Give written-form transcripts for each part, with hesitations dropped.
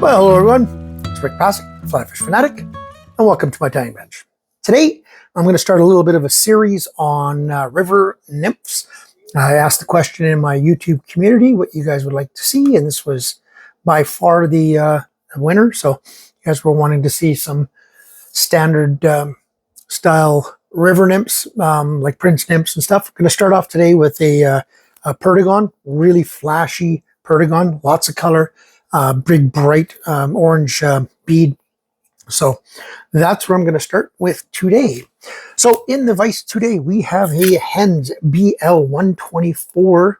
Well, hello everyone, it's Rick Passek, FlyFish Fanatic, and welcome to my tying bench. Today, I'm going to start a little bit of a series on river nymphs. I asked the question in my YouTube community what you guys would like to see, and this was by far the winner. So you guys were wanting to see some standard style river nymphs, like prince nymphs and stuff. I'm going to start off today with a Perdigon, really flashy Perdigon, lots of color. Big bright orange bead. So that's where I'm going to start with today. So in the vise today, we have a Hends BL124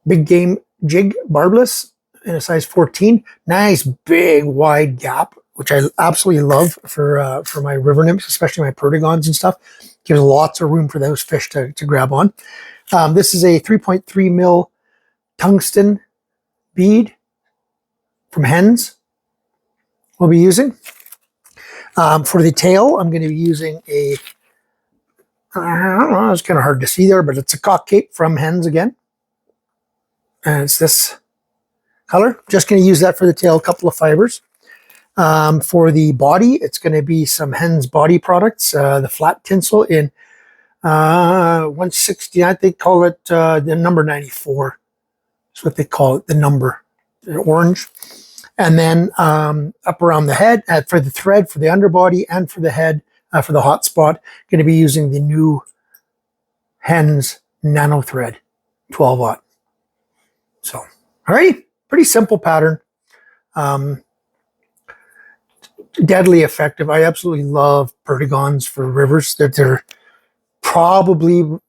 big game jig barbless in a size 14. Nice big wide gap, which I absolutely love for my river nymphs, especially my Perdigons and stuff. Gives lots of room for those fish to grab on. This is a 3.3 mil tungsten bead from Hends we'll be using. For the tail, I'm going to be using a, I don't know, it's kind of hard to see there, but it's a cock cape from Hends again. And it's this color. Just going to use that for the tail, a couple of fibers. For the body, it's going to be some Hends body products, the flat tinsel in 160, I think call it the number 94. That's what they call it, the number, the orange. And then up around the head, for the thread, for the underbody, and for the head, for the hot spot, going to be using the new Hends nano thread, 12-aught. So, all right, pretty simple pattern. Deadly effective. I absolutely love Perdigons for rivers. They're probably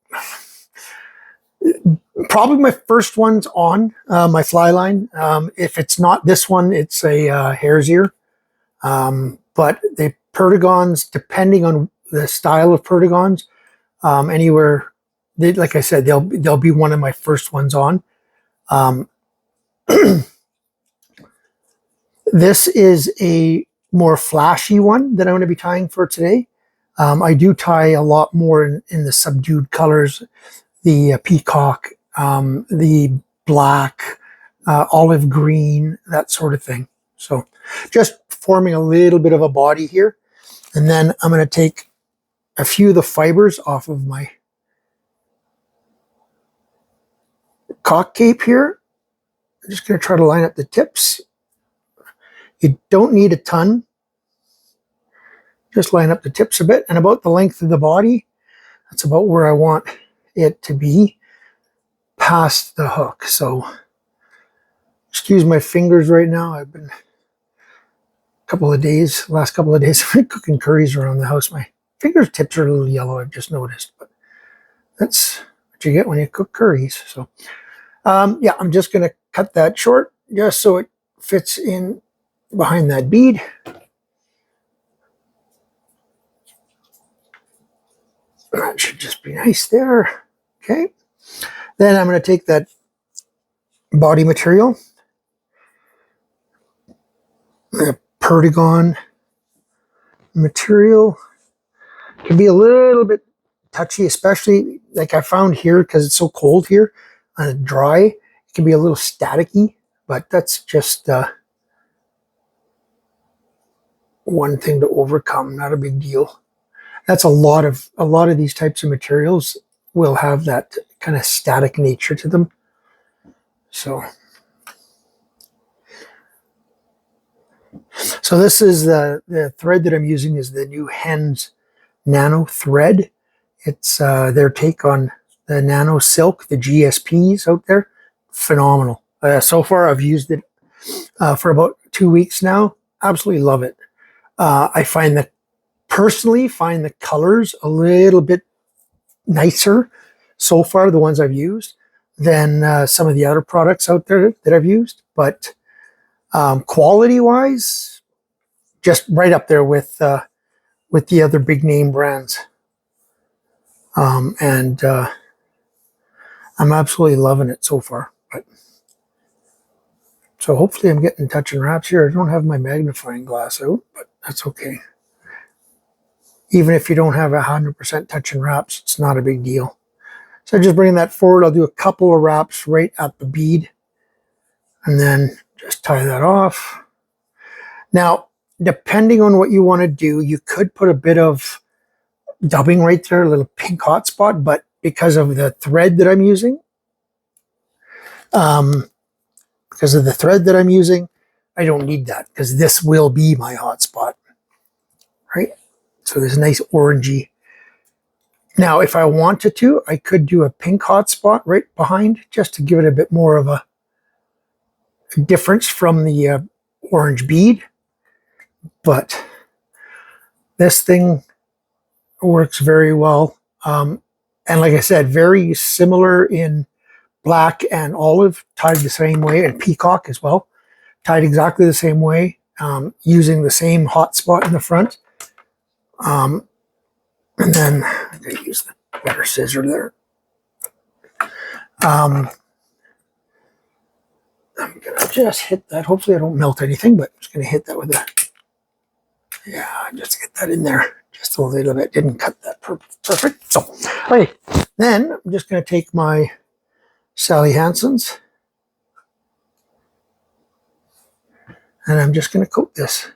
my first one's on my fly line. If it's not this one, it's a hare's ear. But the Perdigons, depending on the style of Perdigons, anywhere, like I said, they'll be one of my first ones on. This is a more flashy one that I'm going to be tying for today. I do tie a lot more in the subdued colors, the peacock, the black, olive green, that sort of thing. So just forming a little bit of a body here. And then I'm going to take a few of the fibers off of my cock cape here. I'm just going to try to line up the tips. You don't need a ton. Just line up the tips a bit, and about the length of the body. That's about where I want it to be past the hook. So excuse my fingers right now. I've been last couple of days I've been cooking curries around the house. My fingertips are a little yellow, I've just noticed, but that's what you get when you cook curries. So yeah, I'm just going to cut that short just so it fits in behind that bead. That should just be nice there. Okay. Then I'm going to take that body material, the Perdigon material. Can be a little bit touchy, especially like I found here because it's so cold here and dry. It can be a little staticky, but that's just one thing to overcome. Not a big deal. That's a lot of these types of materials will have that kind of static nature to them. So this is the thread that I'm using is the new Hends nano thread. It's their take on the nano silk, the GSPs out there. Phenomenal. So far I've used it for about 2 weeks now. Absolutely love it. I personally find the colors a little bit nicer so far, the ones I've used, than some of the other products out there that I've used. But quality-wise, just right up there with the other big name brands. And I'm absolutely loving it so far. So hopefully I'm getting touch and wraps here. I don't have my magnifying glass out, but that's okay. Even if you don't have 100% touch and wraps, it's not a big deal. So just bringing that forward, I'll do a couple of wraps right at the bead. And then just tie that off. Now, depending on what you want to do, you could put a bit of dubbing right there, a little pink hot spot, but because of the thread that I'm using, I don't need that because this will be my hot spot, right? So there's a nice orangey. Now, if I wanted to, I could do a pink hot spot right behind just to give it a bit more of a difference from the orange bead. But this thing works very well. And like I said, very similar in black and olive, tied the same way, and peacock as well. Tied exactly the same way, using the same hot spot in the front. And then I'm going to use the better scissor there. I'm going to just hit that. Hopefully I don't melt anything, but I'm just going to hit that with a, yeah, just get that in there just a little bit. Didn't cut that perfect. So, okay, then I'm just going to take my Sally Hansen's and I'm just going to coat this.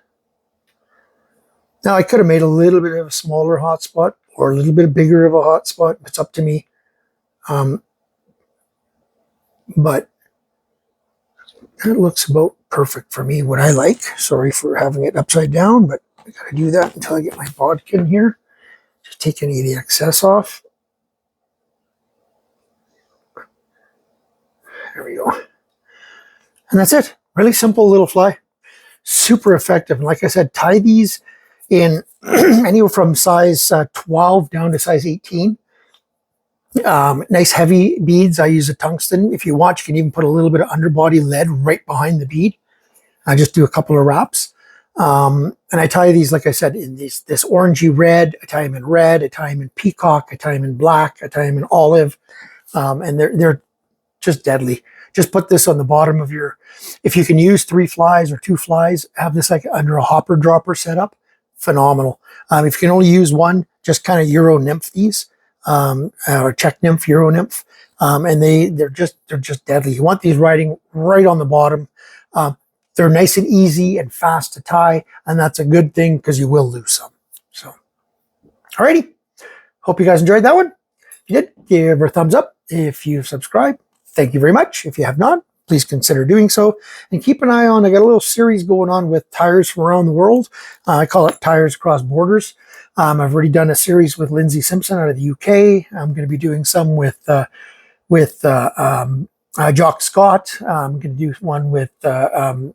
Now I could have made a little bit of a smaller hot spot or a little bit bigger of a hot spot. It's up to me. But it looks about perfect for me, what I like. Sorry for having it upside down, but I gotta do that until I get my bodkin here. Just take any of the excess off. There we go. And that's it. Really simple little fly. Super effective. And like I said, tie these in anywhere from size 12 down to size 18. Nice heavy beads. I use a tungsten. If you want, you can even put a little bit of underbody lead right behind the bead. I just do a couple of wraps. And I tie these, like I said, in this orangey red. I tie them in red. I tie them in peacock. I tie them in black. I tie them in olive. And they're just deadly. Just put this on the bottom of your, if you can use 3 flies or 2 flies, have this like under a hopper dropper setup. Phenomenal. If you can only use one, just kind of Euro nymph these. Or Czech nymph, Euro nymph, and they're just deadly. You want these riding right on the bottom. They're nice and easy and fast to tie, and that's a good thing because you will lose some. So, alrighty. Hope you guys enjoyed that one. If you did, give her a thumbs up. If you've subscribed, thank you very much. If you have not, please consider doing so. And keep an eye on, I got a little series going on with tyers from around the world. I call it Tyers Across Borders. I've already done a series with Lindsay Simpson out of the UK. I'm going to be doing some with Jock Scott. I'm going to do one with Brian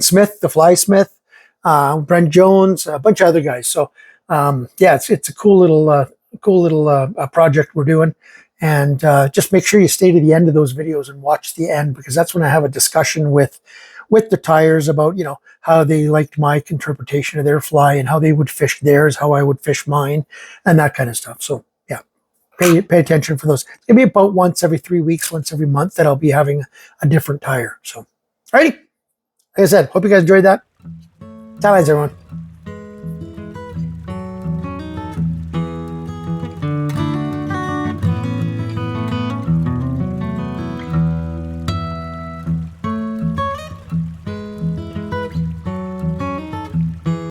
Smith, the Fly Smith, Brent Jones, a bunch of other guys. So yeah, it's a cool little project we're doing. And just make sure you stay to the end of those videos and watch the end, because that's when I have a discussion with the tyers about, you know, how they liked my interpretation of their fly and how they would fish theirs, how I would fish mine, and that kind of stuff. So yeah, pay attention for those. It's gonna be about once every 3 weeks, once every month that I'll be having a different tyer. So, alrighty. Like I said, hope you guys enjoyed that. Bye, everyone.